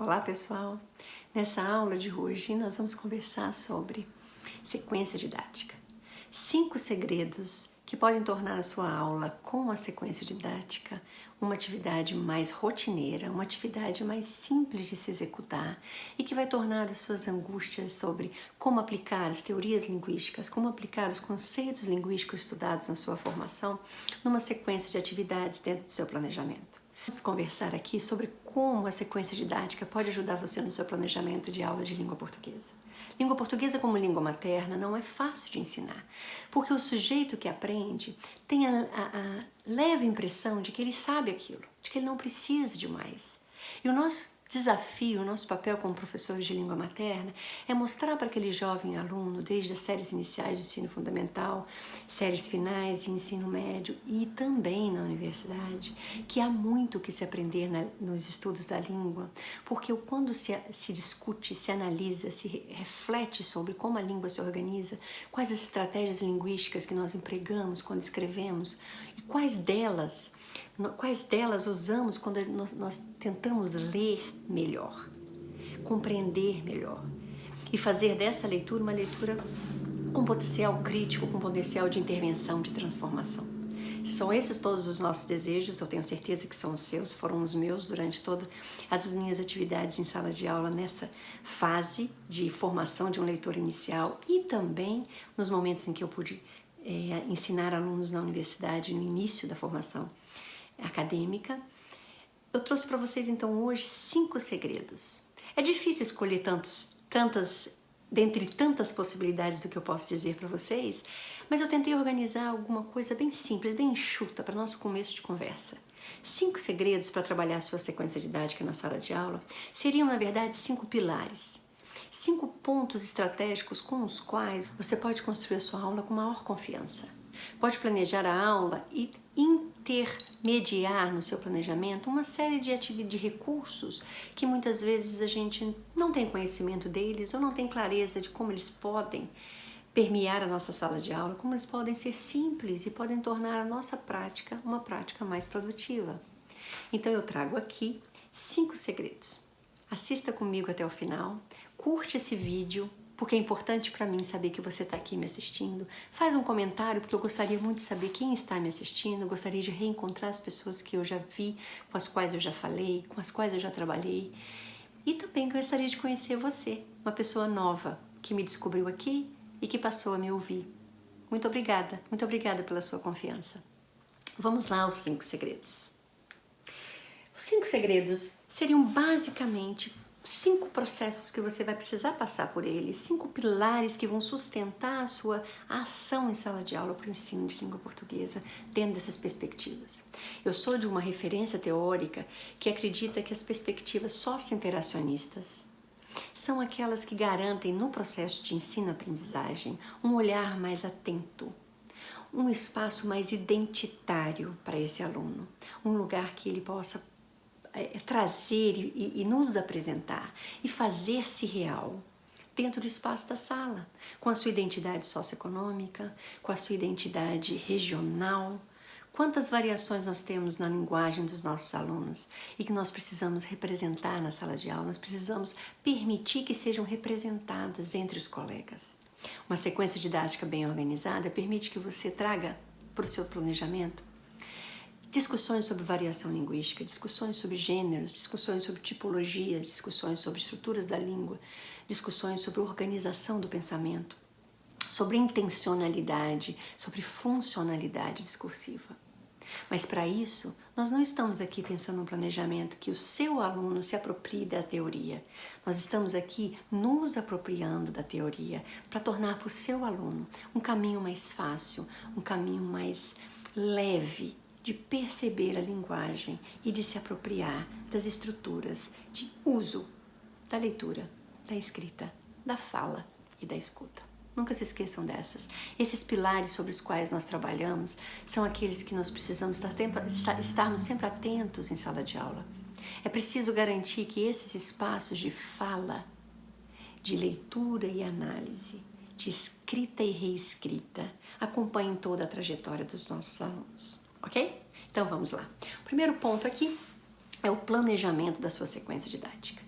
Olá pessoal! Nessa aula de hoje nós vamos conversar sobre sequência didática. 5 segredos que podem tornar a sua aula com a sequência didática uma atividade mais rotineira, uma atividade mais simples de se executar e que vai tornar as suas angústias sobre como aplicar as teorias linguísticas, como aplicar os conceitos linguísticos estudados na sua formação numa sequência de atividades dentro do seu planejamento. Vamos conversar aqui sobre como a sequência didática pode ajudar você no seu planejamento de aula de língua portuguesa. Língua portuguesa como língua materna não é fácil de ensinar, porque o sujeito que aprende tem a leve impressão de que ele sabe aquilo, de que ele não precisa de mais. E o nosso desafio, o nosso papel como professores de língua materna é mostrar para aquele jovem aluno, desde as séries iniciais do ensino fundamental, séries finais de ensino médio e também na universidade, que há muito o que se aprender nos estudos da língua, porque quando se discute, se analisa, se reflete sobre como a língua se organiza, quais as estratégias linguísticas que nós empregamos quando escrevemos e quais delas usamos quando nós tentamos ler melhor, compreender melhor e fazer dessa leitura uma leitura com potencial crítico, com potencial de intervenção, de transformação. São esses todos os nossos desejos, eu tenho certeza que são os seus, foram os meus durante todas as minhas atividades em sala de aula nessa fase de formação de um leitor inicial e também nos momentos em que eu pude ensinar alunos na universidade no início da formação acadêmica. Eu trouxe para vocês então hoje 5 segredos. É difícil escolher dentre tantas possibilidades do que eu posso dizer para vocês, mas eu tentei organizar alguma coisa bem simples, bem enxuta para nosso começo de conversa. 5 segredos para trabalhar a sua sequência didática na sala de aula seriam, na verdade, 5 pilares. 5 pontos estratégicos com os quais você pode construir a sua aula com maior confiança. Pode planejar a aula e intermediar no seu planejamento uma série de recursos que muitas vezes a gente não tem conhecimento deles ou não tem clareza de como eles podem permear a nossa sala de aula, como eles podem ser simples e podem tornar a nossa prática uma prática mais produtiva. Então eu trago aqui 5 segredos. Assista comigo até o final, curte esse vídeo, porque é importante para mim saber que você está aqui me assistindo. Faz um comentário, porque eu gostaria muito de saber quem está me assistindo. Eu gostaria de reencontrar as pessoas que eu já vi, com as quais eu já falei, com as quais eu já trabalhei. E também gostaria de conhecer você, uma pessoa nova que me descobriu aqui e que passou a me ouvir. Muito obrigada pela sua confiança. Vamos lá aos 5 segredos. Os 5 segredos seriam basicamente 5 processos que você vai precisar passar por eles, 5 pilares que vão sustentar a sua ação em sala de aula para o ensino de língua portuguesa dentro dessas perspectivas. Eu sou de uma referência teórica que acredita que as perspectivas socio-interacionistas são aquelas que garantem no processo de ensino-aprendizagem um olhar mais atento, um espaço mais identitário para esse aluno, um lugar que ele possa trazer e nos apresentar e fazer-se real dentro do espaço da sala, com a sua identidade socioeconômica, com a sua identidade regional. Quantas variações nós temos na linguagem dos nossos alunos e que nós precisamos representar na sala de aula, nós precisamos permitir que sejam representadas entre os colegas. Uma sequência didática bem organizada permite que você traga para o seu planejamento discussões sobre variação linguística, discussões sobre gêneros, discussões sobre tipologias, discussões sobre estruturas da língua, discussões sobre organização do pensamento, sobre intencionalidade, sobre funcionalidade discursiva. Mas para isso, nós não estamos aqui pensando num planejamento que o seu aluno se aproprie da teoria. Nós estamos aqui nos apropriando da teoria para tornar para o seu aluno um caminho mais fácil, um caminho mais leve, de perceber a linguagem e de se apropriar das estruturas de uso da leitura, da escrita, da fala e da escuta. Nunca se esqueçam dessas. Esses pilares sobre os quais nós trabalhamos são aqueles que nós precisamos estarmos sempre atentos em sala de aula. É preciso garantir que esses espaços de fala, de leitura e análise, de escrita e reescrita, acompanhem toda a trajetória dos nossos alunos. Ok? Então vamos lá. O primeiro ponto aqui é o planejamento da sua sequência didática.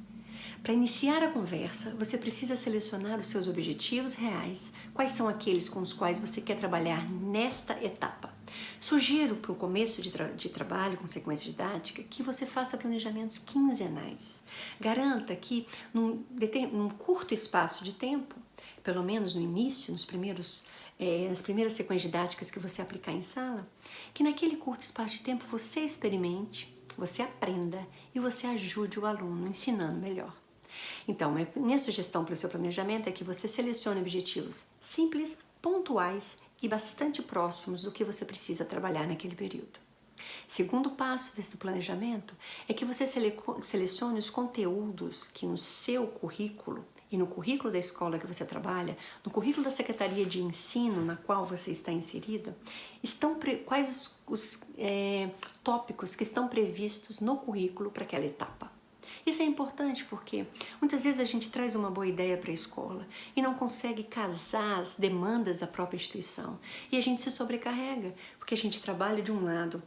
Para iniciar a conversa, você precisa selecionar os seus objetivos reais, quais são aqueles com os quais você quer trabalhar nesta etapa. Sugiro para o começo de trabalho com sequência didática que você faça planejamentos quinzenais. Garanta que num curto espaço de tempo, pelo menos no início, nas primeiras sequências didáticas que você aplicar em sala, que naquele curto espaço de tempo você experimente, você aprenda e você ajude o aluno ensinando melhor. Então, minha sugestão para o seu planejamento é que você selecione objetivos simples, pontuais e bastante próximos do que você precisa trabalhar naquele período. Segundo passo desse planejamento é que você selecione os conteúdos que no seu currículo e no currículo da escola que você trabalha, no currículo da Secretaria de Ensino na qual você está inserida, quais os tópicos que estão previstos no currículo para aquela etapa. Isso é importante porque muitas vezes a gente traz uma boa ideia para a escola e não consegue casar as demandas da própria instituição. E a gente se sobrecarrega, porque a gente trabalha de um lado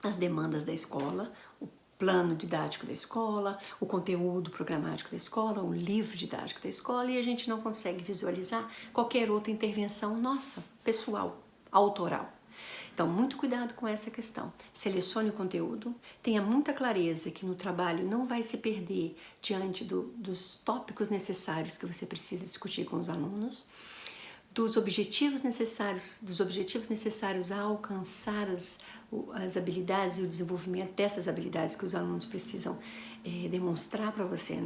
as demandas da escola, o plano didático da escola, o conteúdo programático da escola, o livro didático da escola, e a gente não consegue visualizar qualquer outra intervenção nossa, pessoal, autoral. Então, muito cuidado com essa questão. Selecione o conteúdo, tenha muita clareza que no trabalho não vai se perder diante dos tópicos necessários que você precisa discutir com os alunos, dos objetivos necessários a alcançar as habilidades e o desenvolvimento dessas habilidades que os alunos precisam demonstrar para você,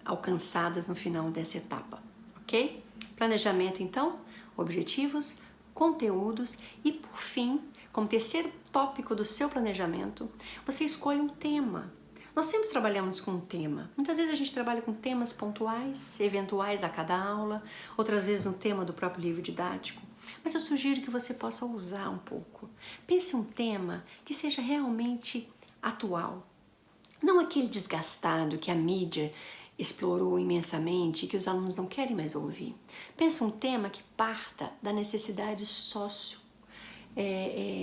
alcançadas no final dessa etapa, ok? Planejamento, então, objetivos, conteúdos e, por fim, como terceiro tópico do seu planejamento, você escolhe um tema. Nós sempre trabalhamos com um tema. Muitas vezes a gente trabalha com temas pontuais, eventuais a cada aula, outras vezes um tema do próprio livro didático. Mas eu sugiro que você possa usar um pouco. Pense um tema que seja realmente atual. Não aquele desgastado que a mídia explorou imensamente e que os alunos não querem mais ouvir. Pense um tema que parta da necessidade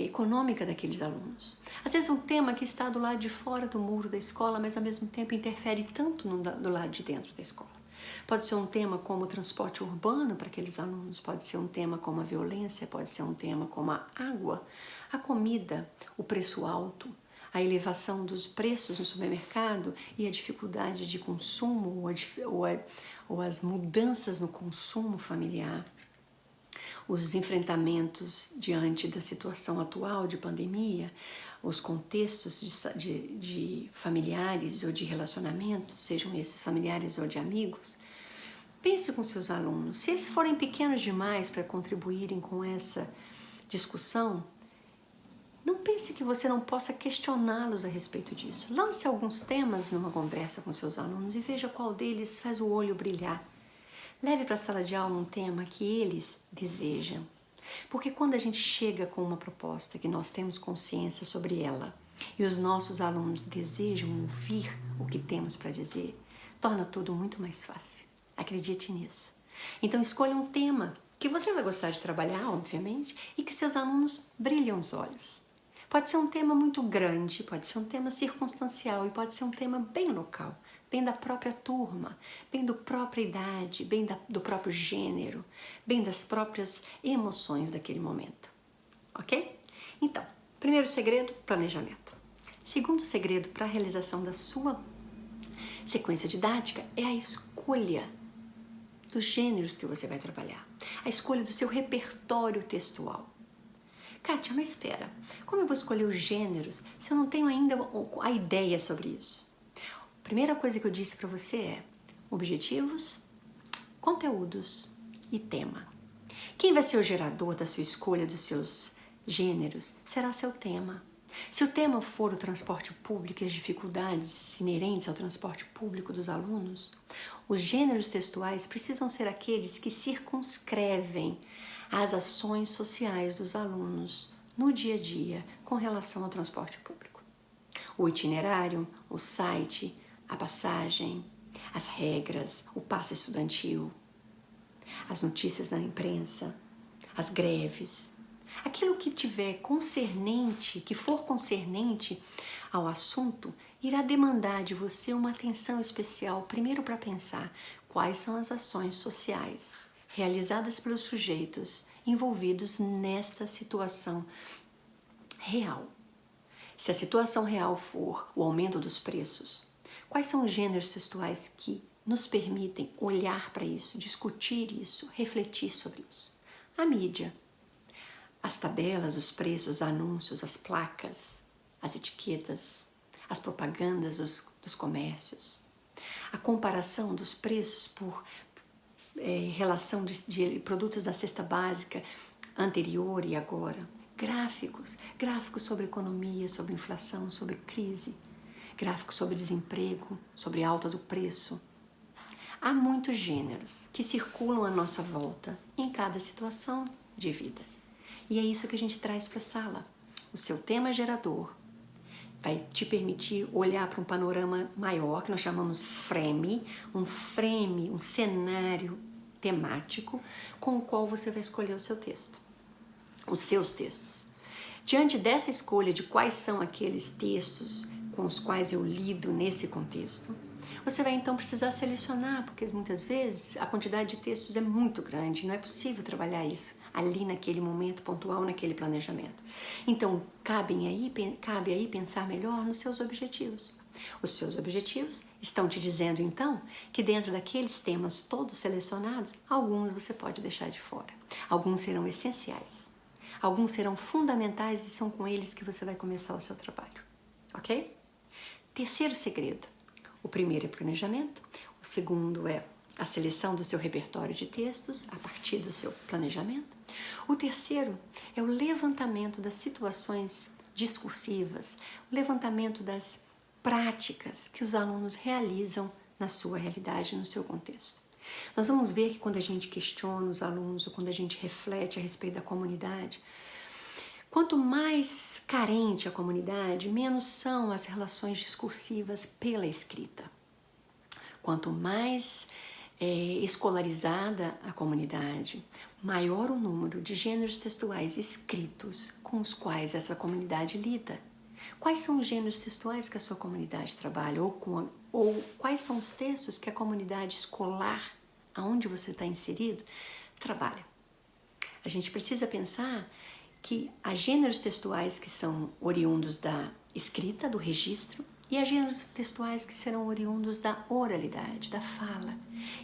econômica daqueles alunos. Às vezes um tema que está do lado de fora do muro da escola, mas ao mesmo tempo interfere tanto do lado de dentro da escola. Pode ser um tema como o transporte urbano para aqueles alunos, pode ser um tema como a violência, pode ser um tema como a água, a comida, o preço alto, a elevação dos preços no supermercado e a dificuldade de consumo ou as mudanças no consumo familiar, os enfrentamentos diante da situação atual de pandemia, os contextos de familiares ou de relacionamentos, sejam esses familiares ou de amigos. Pense com seus alunos. Se eles forem pequenos demais para contribuírem com essa discussão, não pense que você não possa questioná-los a respeito disso. Lance alguns temas numa conversa com seus alunos e veja qual deles faz o olho brilhar. Leve para a sala de aula um tema que eles desejam. Porque quando a gente chega com uma proposta que nós temos consciência sobre ela e os nossos alunos desejam ouvir o que temos para dizer, torna tudo muito mais fácil. Acredite nisso. Então escolha um tema que você vai gostar de trabalhar, obviamente, e que seus alunos brilham os olhos. Pode ser um tema muito grande, pode ser um tema circunstancial e pode ser um tema bem local, bem da própria turma, bem da própria idade, bem do próprio gênero, bem das próprias emoções daquele momento, ok? Então, primeiro segredo, planejamento. Segundo segredo para a realização da sua sequência didática é a escolha dos gêneros que você vai trabalhar, a escolha do seu repertório textual. Kátia, mas espera, como eu vou escolher os gêneros se eu não tenho ainda a ideia sobre isso? Primeira coisa que eu disse para você é objetivos, conteúdos e tema. Quem vai ser o gerador da sua escolha dos seus gêneros será seu tema. Se o tema for o transporte público e as dificuldades inerentes ao transporte público dos alunos, os gêneros textuais precisam ser aqueles que circunscrevem as ações sociais dos alunos no dia a dia com relação ao transporte público. O itinerário, o site, a passagem, as regras, o passe estudantil, as notícias da imprensa, as greves, aquilo que tiver concernente, que for concernente ao assunto irá demandar de você uma atenção especial, primeiro para pensar quais são as ações sociais realizadas pelos sujeitos envolvidos nesta situação real. Se a situação real for o aumento dos preços, quais são os gêneros textuais que nos permitem olhar para isso, discutir isso, refletir sobre isso? A mídia, as tabelas, os preços, os anúncios, as placas, as etiquetas, as propagandas dos comércios, a comparação dos preços por relação de produtos da cesta básica anterior e agora, gráficos sobre economia, sobre inflação, sobre crise, gráficos sobre desemprego, sobre alta do preço. Há muitos gêneros que circulam à nossa volta em cada situação de vida. E é isso que a gente traz para a sala. O seu tema gerador vai te permitir olhar para um panorama maior, que nós chamamos frame, um cenário temático com o qual você vai escolher o seu texto, os seus textos. Diante dessa escolha de quais são aqueles textos com os quais eu lido nesse contexto, você vai então precisar selecionar, porque muitas vezes a quantidade de textos é muito grande, não é possível trabalhar isso ali naquele momento pontual, naquele planejamento. Então, cabe aí pensar melhor nos seus objetivos. Os seus objetivos estão te dizendo, então, que dentro daqueles temas todos selecionados, alguns você pode deixar de fora. Alguns serão essenciais. Alguns serão fundamentais e são com eles que você vai começar o seu trabalho. Ok? Terceiro segredo. O primeiro é planejamento, o segundo é a seleção do seu repertório de textos a partir do seu planejamento. O terceiro é o levantamento das situações discursivas, o levantamento das práticas que os alunos realizam na sua realidade, no seu contexto. Nós vamos ver que quando a gente questiona os alunos ou quando a gente reflete a respeito da comunidade, quanto mais carente a comunidade, menos são as relações discursivas pela escrita. Quanto mais escolarizada a comunidade, maior o número de gêneros textuais escritos com os quais essa comunidade lida. Quais são os gêneros textuais que a sua comunidade trabalha? Ou quais são os textos que a comunidade escolar, aonde você está inserido, trabalha? A gente precisa pensar que há gêneros textuais que são oriundos da escrita, do registro, e há gêneros textuais que serão oriundos da oralidade, da fala.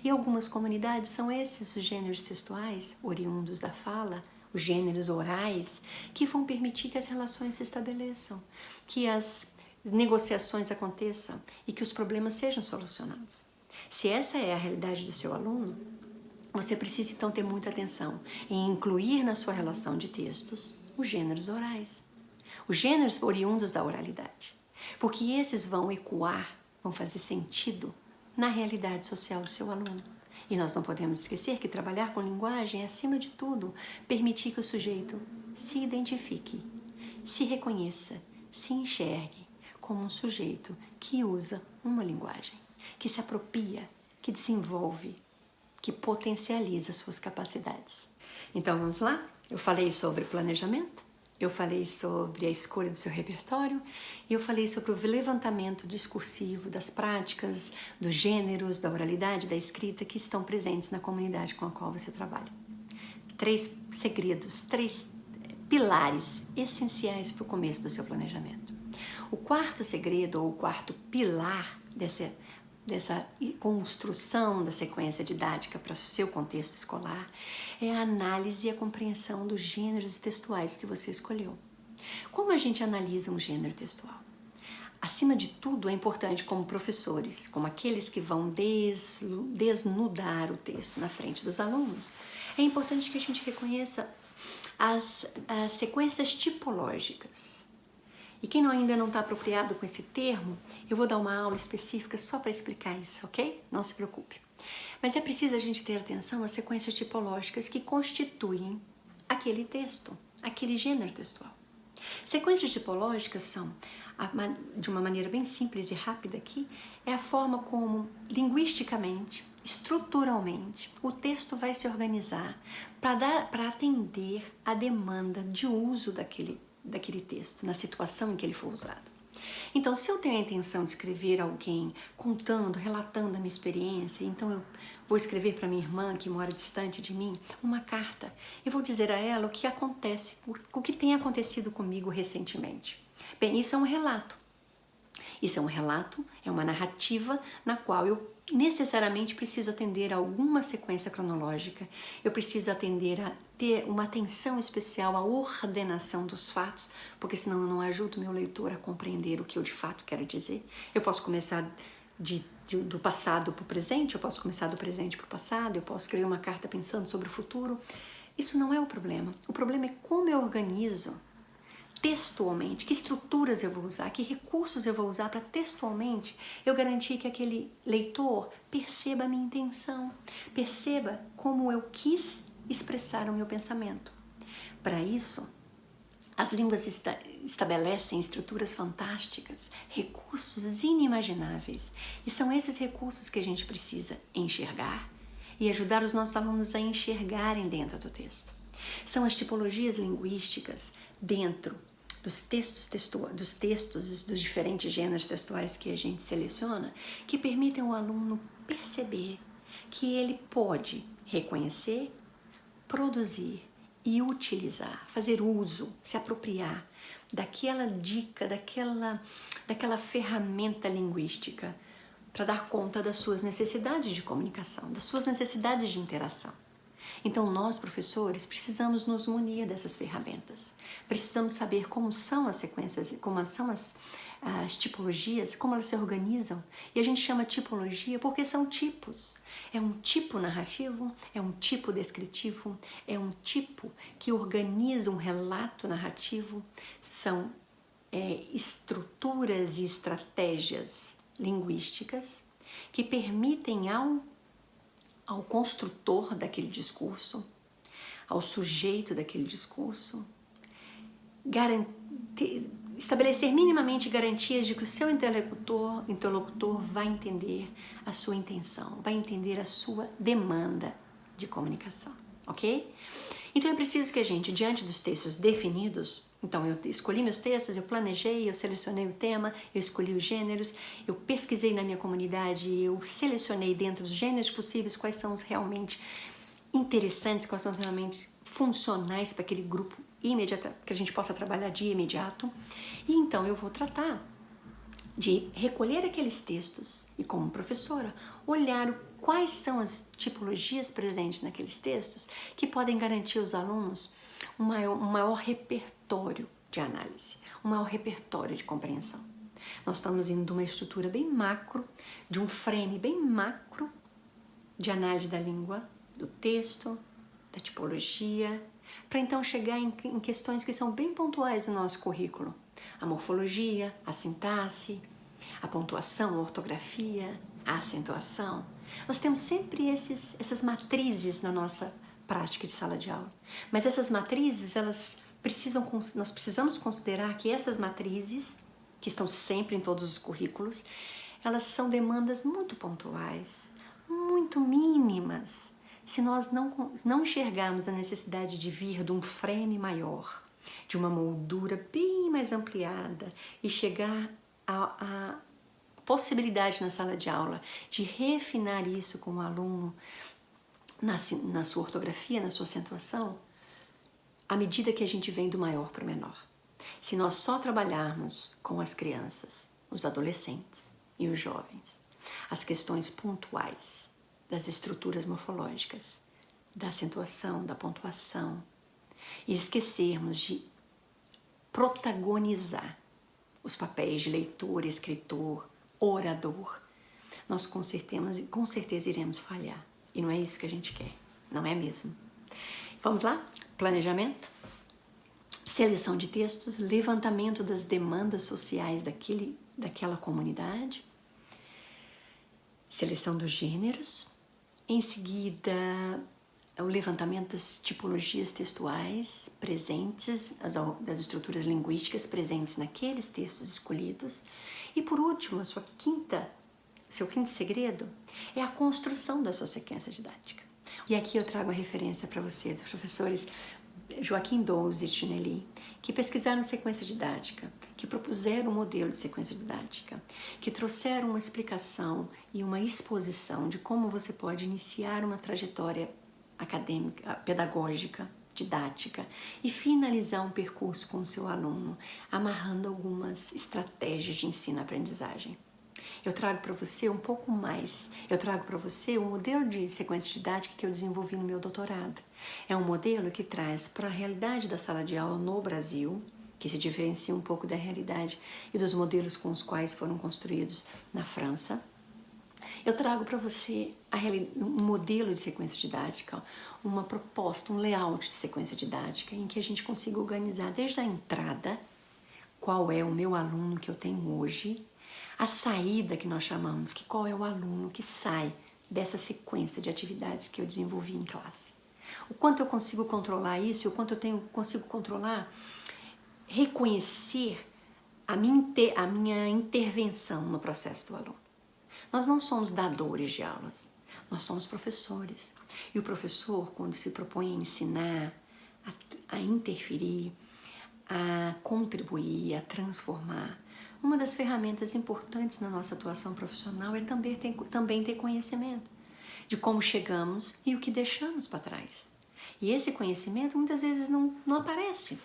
E algumas comunidades são esses os gêneros textuais oriundos da fala, os gêneros orais, que vão permitir que as relações se estabeleçam, que as negociações aconteçam e que os problemas sejam solucionados. Se essa é a realidade do seu aluno, você precisa então ter muita atenção em incluir na sua relação de textos os gêneros orais, os gêneros oriundos da oralidade, porque esses vão ecoar, vão fazer sentido na realidade social do seu aluno. E nós não podemos esquecer que trabalhar com linguagem é, acima de tudo, permitir que o sujeito se identifique, se reconheça, se enxergue como um sujeito que usa uma linguagem, que se apropria, que desenvolve, que potencializa suas capacidades. Então vamos lá? Eu falei sobre planejamento, eu falei sobre a escolha do seu repertório e eu falei sobre o levantamento discursivo das práticas, dos gêneros, da oralidade, da escrita que estão presentes na comunidade com a qual você trabalha. 3 segredos, 3 pilares essenciais para o começo do seu planejamento. O quarto segredo ou o quarto pilar dessa construção da sequência didática para o seu contexto escolar é a análise e a compreensão dos gêneros textuais que você escolheu. Como a gente analisa um gênero textual? Acima de tudo, é importante como professores, como aqueles que vão desnudar o texto na frente dos alunos, é importante que a gente reconheça as sequências tipológicas. E quem ainda não está apropriado com esse termo, eu vou dar uma aula específica só para explicar isso, ok? Não se preocupe. Mas é preciso a gente ter atenção às sequências tipológicas que constituem aquele texto, aquele gênero textual. Sequências tipológicas são, de uma maneira bem simples e rápida aqui, é a forma como, linguisticamente, estruturalmente, o texto vai se organizar para atender à demanda de uso daquele texto, na situação em que ele for usado. Então, se eu tenho a intenção de escrever alguém contando, relatando a minha experiência, então eu vou escrever para minha irmã que mora distante de mim uma carta e vou dizer a ela o que acontece, o que tem acontecido comigo recentemente. Bem, isso é um relato. Isso é um relato, é uma narrativa na qual eu necessariamente preciso atender a alguma sequência cronológica, eu preciso atender a ter uma atenção especial à ordenação dos fatos, porque senão eu não ajudo o meu leitor a compreender o que eu de fato quero dizer. Eu posso começar do passado para o presente, eu posso começar do presente para o passado, eu posso escrever uma carta pensando sobre o futuro. Isso não é o problema. O problema é como eu organizo textualmente, que estruturas eu vou usar, que recursos eu vou usar para textualmente eu garantir que aquele leitor perceba a minha intenção, perceba como eu quis expressar o meu pensamento. Para isso, as línguas estabelecem estruturas fantásticas, recursos inimagináveis, e são esses recursos que a gente precisa enxergar e ajudar os nossos alunos a enxergarem dentro do texto. São as tipologias linguísticas dentro dos textos dos diferentes gêneros textuais que a gente seleciona, que permitem ao aluno perceber que ele pode reconhecer, produzir e utilizar, fazer uso, se apropriar daquela dica, daquela ferramenta linguística para dar conta das suas necessidades de comunicação, das suas necessidades de interação. Então nós, professores, precisamos nos munir dessas ferramentas. Precisamos saber como são as sequências, como são as tipologias, como elas se organizam. E a gente chama tipologia porque são tipos. É um tipo narrativo, é um tipo descritivo, é um tipo que organiza um relato narrativo. São estruturas e estratégias linguísticas que permitem ao construtor daquele discurso, ao sujeito daquele discurso, estabelecer minimamente garantias de que o seu interlocutor vai entender a sua intenção, vai entender a sua demanda de comunicação, ok? Então é preciso que a gente, diante dos textos definidos, então eu escolhi meus textos, eu planejei, eu selecionei o tema, eu escolhi os gêneros, eu pesquisei na minha comunidade, eu selecionei dentro dos gêneros possíveis quais são os realmente interessantes, quais são os realmente funcionais para aquele grupo imediato, que a gente possa trabalhar de imediato. E então eu vou tratar de recolher aqueles textos e, como professora, olhar quais são as tipologias presentes naqueles textos que podem garantir aos alunos um maior repertório de análise, um maior repertório de compreensão. Nós estamos indo de uma estrutura bem macro, de um frame bem macro de análise da língua, do texto, da tipologia, para então chegar em questões que são bem pontuais do nosso currículo. A morfologia, a sintaxe, a pontuação, a ortografia, a acentuação. Nós temos sempre essas matrizes na nossa prática de sala de aula. Mas essas matrizes, nós precisamos considerar que essas matrizes, que estão sempre em todos os currículos, elas são demandas muito pontuais, muito mínimas. Se nós não enxergarmos a necessidade de vir de um frame maior, de uma moldura bem mais ampliada e chegar a possibilidade na sala de aula de refinar isso com o aluno na sua ortografia, na sua acentuação, à medida que a gente vem do maior para o menor. Se nós só trabalharmos com as crianças, os adolescentes e os jovens, as questões pontuais das estruturas morfológicas, da acentuação, da pontuação, e esquecermos de protagonizar os papéis de leitor, escritor, orador, nós com certeza iremos falhar. E não é isso que a gente quer, não é mesmo? Vamos lá? Planejamento, seleção de textos, levantamento das demandas sociais daquela comunidade, seleção dos gêneros, em seguida o levantamento das tipologias textuais presentes, das estruturas linguísticas presentes naqueles textos escolhidos. E por último, seu quinto segredo é a construção da sua sequência didática. E aqui eu trago a referência para vocês, professores, Joaquim Douze e Tinelli, que pesquisaram sequência didática, que propuseram um modelo de sequência didática, que trouxeram uma explicação e uma exposição de como você pode iniciar uma trajetória acadêmica, pedagógica, didática e finalizar um percurso com o seu aluno, amarrando algumas estratégias de ensino-aprendizagem. Eu trago para você um pouco mais. Eu trago para você o modelo de sequência didática que eu desenvolvi no meu doutorado. É um modelo que traz para a realidade da sala de aula no Brasil, que se diferencia um pouco da realidade e dos modelos com os quais foram construídos na França. Eu trago para você um modelo de sequência didática, uma proposta, um layout de sequência didática em que a gente consiga organizar desde a entrada, qual é o meu aluno que eu tenho hoje, a saída que nós chamamos, que qual é o aluno que sai dessa sequência de atividades que eu desenvolvi em classe. O quanto eu consigo controlar isso, o quanto eu consigo controlar, reconhecer a minha intervenção no processo do aluno. Nós não somos dadores de aulas, nós somos professores. E o professor, quando se propõe a ensinar, a interferir, a contribuir, a transformar, uma das ferramentas importantes na nossa atuação profissional é também ter conhecimento de como chegamos e o que deixamos para trás. E esse conhecimento muitas vezes não aparece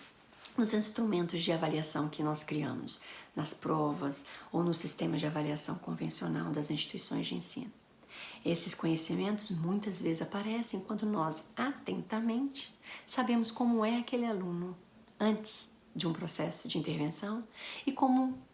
nos instrumentos de avaliação que nós criamos, nas provas ou no sistema de avaliação convencional das instituições de ensino. Esses conhecimentos muitas vezes aparecem quando nós atentamente sabemos como é aquele aluno antes de um processo de intervenção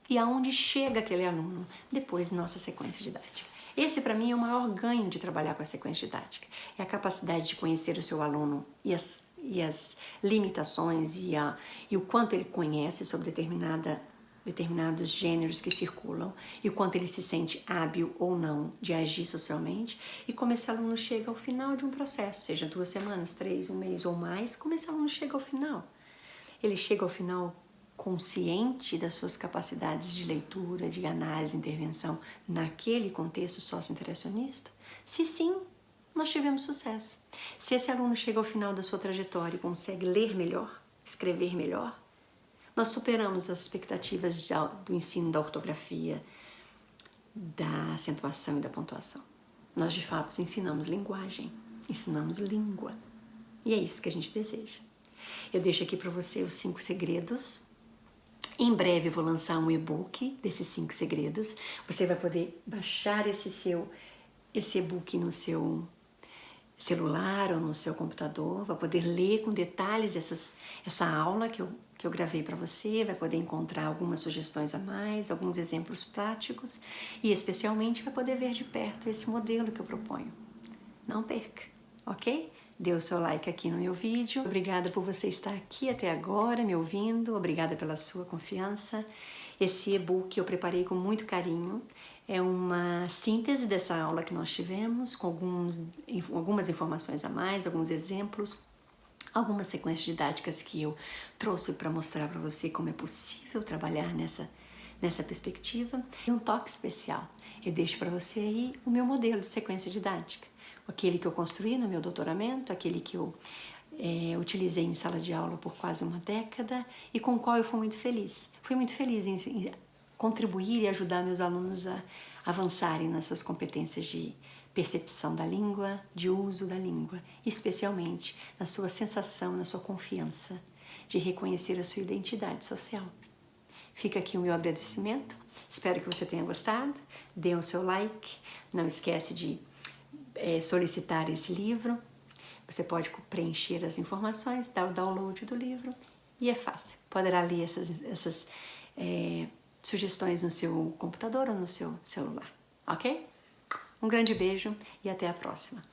e aonde chega aquele aluno depois da nossa sequência didática. Esse, para mim, é o maior ganho de trabalhar com a sequência didática. É a capacidade de conhecer o seu aluno e as limitações e o quanto ele conhece sobre determinados gêneros que circulam e o quanto ele se sente hábil ou não de agir socialmente e como esse aluno chega ao final de um processo, seja 2 semanas, 3, 1 mês ou mais, como esse aluno chega ao final. Ele chega ao final consciente das suas capacidades de leitura, de análise, intervenção naquele contexto socio-interacionista? Se sim, nós tivemos sucesso. Se esse aluno chega ao final da sua trajetória e consegue ler melhor, escrever melhor, nós superamos as expectativas do ensino da ortografia, da acentuação e da pontuação. Nós, de fato, ensinamos linguagem, ensinamos língua. E é isso que a gente deseja. Eu deixo aqui para você os 5 segredos. Em breve eu vou lançar um e-book desses 5 segredos. Você vai poder baixar esse e-book no seu celular ou no seu computador, vai poder ler com detalhes essa aula que eu gravei para você, vai poder encontrar algumas sugestões a mais, alguns exemplos práticos e especialmente vai poder ver de perto esse modelo que eu proponho. Não perca, ok? Dê o seu like aqui no meu vídeo. Obrigada por você estar aqui até agora me ouvindo, obrigada pela sua confiança. Esse e-book eu preparei com muito carinho. É uma síntese dessa aula que nós tivemos, com algumas informações a mais, alguns exemplos, algumas sequências didáticas que eu trouxe para mostrar para você como é possível trabalhar nessa perspectiva. E um toque especial, eu deixo para você aí o meu modelo de sequência didática, aquele que eu construí no meu doutoramento, aquele que eu utilizei em sala de aula por quase uma década e com o qual eu fui muito feliz. Fui muito feliz em contribuir e ajudar meus alunos a avançarem nas suas competências de percepção da língua, de uso da língua, especialmente na sua sensação, na sua confiança de reconhecer a sua identidade social. Fica aqui o meu agradecimento, espero que você tenha gostado, dê o seu like, não esquece de solicitar esse livro, você pode preencher as informações, dar o download do livro e é fácil, poderá ler essas sugestões no seu computador ou no seu celular, ok? Um grande beijo e até a próxima.